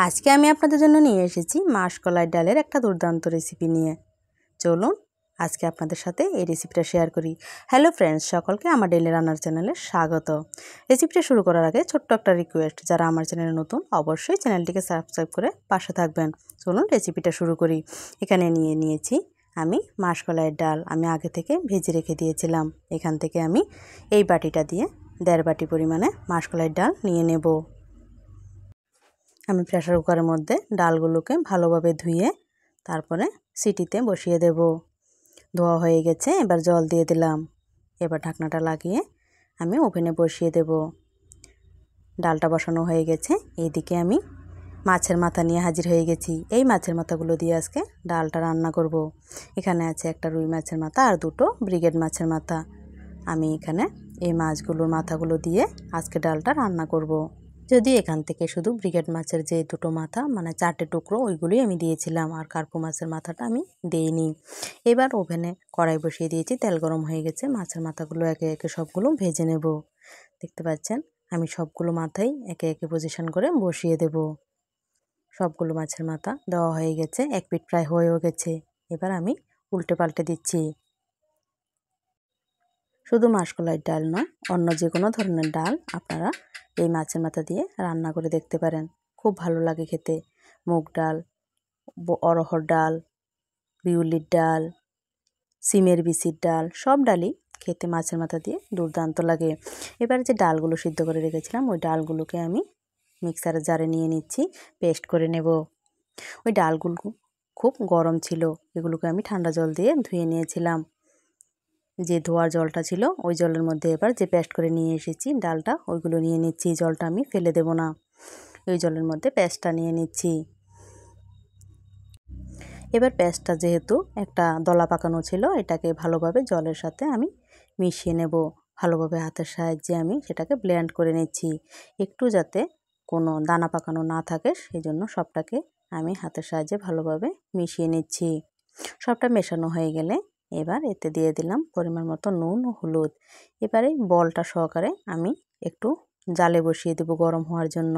আজকে আমি আপনাদের জন্য নিয়ে এসেছি মাসকলাই ডালের একটা দুর্দান্ত রেসিপি নিয়ে। চলুন আজকে আপনাদের সাথে এই রেসিপিটা শেয়ার করি। হ্যালো ফ্রেন্ডস, সকলকে আমার ডেইলি রান্নার চ্যানেলে স্বাগত। রেসিপিটা শুরু করার আগে ছোট্ট একটা রিকোয়েস্ট, যারা আমার চ্যানেলে নতুন অবশ্যই চ্যানেলটিকে সাবস্ক্রাইব করে পাশে থাকবেন। চলুন রেসিপিটা শুরু করি। এখানে নিয়েছি আমি মাসকলাইয়ের ডাল, আমি আগে থেকে ভেজে রেখে দিয়েছিলাম। এখান থেকে আমি এই বাটিটা দিয়ে 1.5 বাটি পরিমাণে মাসকলাইয়ের ডাল নিয়ে নেব। আমি প্রেসার কুকারের মধ্যে ডালগুলোকে ভালোভাবে ধুয়ে তারপরে সিটিতে বসিয়ে দেব। ধোয়া হয়ে গেছে, এবার জল দিয়ে দিলাম। এবার ঢাকনাটা লাগিয়ে আমি ওভেনে বসিয়ে দেব। ডালটা বসানো হয়ে গেছে। এইদিকে আমি মাছের মাথা নিয়ে হাজির হয়ে গেছি। এই মাছের মাথাগুলো দিয়ে আজকে ডালটা রান্না করব। এখানে আছে একটা রুই মাছের মাথা আর দুটো ব্রিগেড মাছের মাথা। আমি এখানে এই মাছগুলোর মাথাগুলো দিয়ে আজকে ডালটা রান্না করব। যদি এখান থেকে শুধু ব্রিগেড মাছের যে দুটো মাথা মানে 4টে টুকরো ওইগুলোই আমি দিয়েছিলাম, আর কার্পু মাছের মাথাটা আমি দেইনি। এবার ওভেনে কড়াই বসিয়ে দিয়েছি, তেল গরম হয়ে গেছে। মাছের মাথাগুলো একে একে সবগুলো ভেজে নেব। দেখতে পাচ্ছেন আমি সবগুলো মাথাই একে একে পজিশন করে বসিয়ে দেব। সবগুলো মাছের মাথা দেওয়া হয়ে গেছে, এক পিঠ প্রায় হয়েও গেছে। এবার আমি উল্টে পাল্টে দিচ্ছি। শুধু মাসকলাইয়ের ডাল নয়, অন্য যে কোনো ধরনের ডাল আপনারা এই মাছের মাথা দিয়ে রান্না করে দেখতে পারেন, খুব ভালো লাগে খেতে। মুগ ডাল, অরহর ডাল, বিউলির ডাল, সিমের বিচির ডাল, সব ডালই খেতে মাছের মাথা দিয়ে দুর্দান্ত লাগে। এবার যে ডালগুলো সিদ্ধ করে রেখেছিলাম ওই ডালগুলোকে আমি মিক্সারের জারে নিয়ে নিচ্ছি, পেস্ট করে নেব। ওই ডালগুলো খুব গরম ছিল, এগুলোকে আমি ঠান্ডা জল দিয়ে ধুয়ে নিয়েছিলাম। যে ধোয়ার জলটা ছিল ওই জলের মধ্যে এবার যে পেস্ট করে নিয়ে এসেছি ডালটা ওইগুলো নিয়ে নিচ্ছি। জলটা আমি ফেলে দেব না, ওই জলের মধ্যে পেস্টটা নিয়ে নিচ্ছি। এবার পেস্টটা যেহেতু একটা দলা পাকানো ছিল, এটাকে ভালোভাবে জলের সাথে আমি মিশিয়ে নেব। ভালোভাবে হাতের সাহায্যে আমি সেটাকে ব্লেন্ড করে নিচ্ছি, একটু যাতে কোনো দানা পাকানো না থাকে সেই জন্য সবটাকে আমি হাতের সাহায্যে ভালোভাবে মিশিয়ে নিচ্ছি। সবটা মেশানো হয়ে গেলে এবার এতে দিয়ে দিলাম পরিমাণ মতো নুন ও হলুদ। এবারে বলটা সহকারে আমি একটু জালে বসিয়ে দেব গরম হওয়ার জন্য।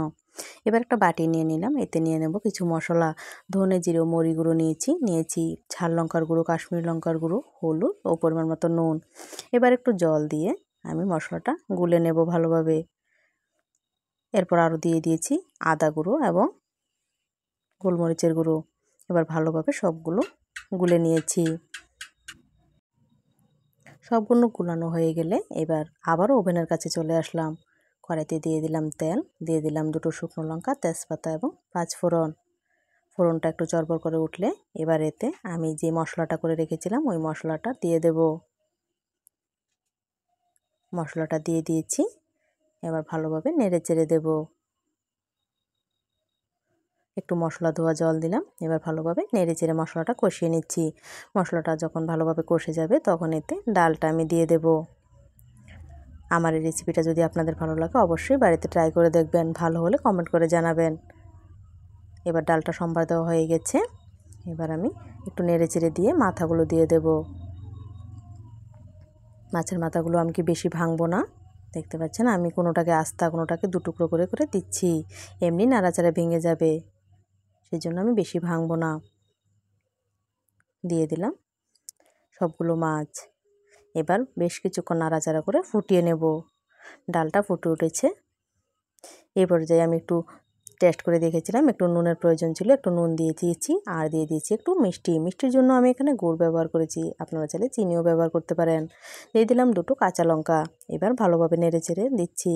এবার একটা বাটি নিয়ে নিলাম, এতে নিয়ে নেব কিছু মশলা। ধনে জিরে মরি গুঁড়ো নিয়েছি ঝাল লঙ্কার গুঁড়ো, কাশ্মীরি লঙ্কার গুঁড়ো, হলুদ ও পরিমাণ মতো নুন। এবার একটু জল দিয়ে আমি মশলাটা গুলে নেব ভালোভাবে। এরপর আরও দিয়ে দিয়েছি আদা গুঁড়ো এবং গোলমরিচের গুঁড়ো। এবার ভালোভাবে সবগুলো গুলে নিয়েছি। সবগুলো গুলানো হয়ে গেলে এবার আবারও ওভেনের কাছে চলে আসলাম। কড়াইতে দিয়ে দিলাম তেল, দিয়ে দিলাম দুটো শুকনো লঙ্কা, তেজপাতা এবং 5 ফোড়ন। ফোড়নটা একটু চড়বড় করে উঠলে এবার এতে আমি যে মশলাটা করে রেখেছিলাম ওই মশলাটা দিয়ে দেব। মশলাটা দিয়ে দিয়েছি, এবার ভালোভাবে নেড়ে চেড়ে দেব। একটু মশলা ধোয়া জল দিলাম, এবার ভালোভাবে নেড়ে চেড়ে মশলাটা কষিয়ে নিচ্ছি। মশলাটা যখন ভালোভাবে কষে যাবে তখন এতে ডালটা আমি দিয়ে দেব। আমার এই রেসিপিটা যদি আপনাদের ভালো লাগে অবশ্যই বাড়িতে ট্রাই করে দেখবেন, ভালো হলে কমেন্ট করে জানাবেন। এবার ডালটা সম্বার দেওয়া হয়ে গেছে, এবার আমি একটু নেড়ে চেড়ে দিয়ে মাথাগুলো দিয়ে দেব। মাছের মাথাগুলো আমি কি বেশি ভাঙবো না, দেখতে পাচ্ছেন আমি কোনোটাকে আস্তা কোনোটাকে 2 টুকরো করে করে দিচ্ছি, এমনি নাড়াচাড়া ভেঙে যাবে, সেই জন্য আমি বেশি ভাঙবো না। দিয়ে দিলাম সবগুলো মাছ। এবার বেশ কিছুক্ষণ নাড়াচাড়া করে ফুটিয়ে নেব। ডালটা ফুটে উঠেছে, এই পর্যায়ে আমি একটু টেস্ট করে দেখেছিলাম, একটু নুনের প্রয়োজন ছিল, একটু নুন দিয়ে দিয়েছি। আর দিয়ে দিয়েছি একটু মিষ্টির জন্য আমি এখানে গুড় ব্যবহার করেছি, আপনারা চাইলে চিনিও ব্যবহার করতে পারেন। দিয়ে দিলাম 2টো কাঁচা লঙ্কা। এবার ভালোভাবে নেড়ে চেড়ে দিচ্ছি।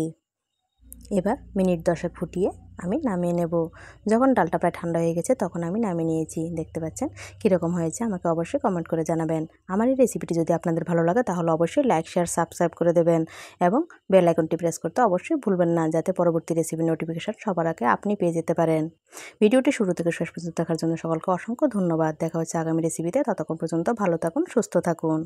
এবার মিনিট 10 ফুটিয়ে আমি নামিয়ে নেব। যখন ডালটা প্রায় ঠান্ডা হয়ে গেছে তখন আমি নামিয়ে নিয়েছি। দেখতে পাচ্ছেন কীরকম হয়েছে, আমাকে অবশ্যই কমেন্ট করে জানাবেন। আমার এই রেসিপিটি যদি আপনাদের ভালো লাগে তাহলে অবশ্যই লাইক শেয়ার সাবস্ক্রাইব করে দেবেন এবং বেল আইকনটি প্রেস করতে অবশ্যই ভুলবেন না, যাতে পরবর্তী রেসিপি নোটিফিকেশন সবার আগে আপনি পেয়ে যেতে পারেন। ভিডিওটি শুরু থেকে শেষ পর্যন্ত দেখার জন্য সকলকে অসংখ্য ধন্যবাদ। দেখা হচ্ছে আগামী রেসিপিতে, ততক্ষণ পর্যন্ত ভালো থাকুন, সুস্থ থাকুন।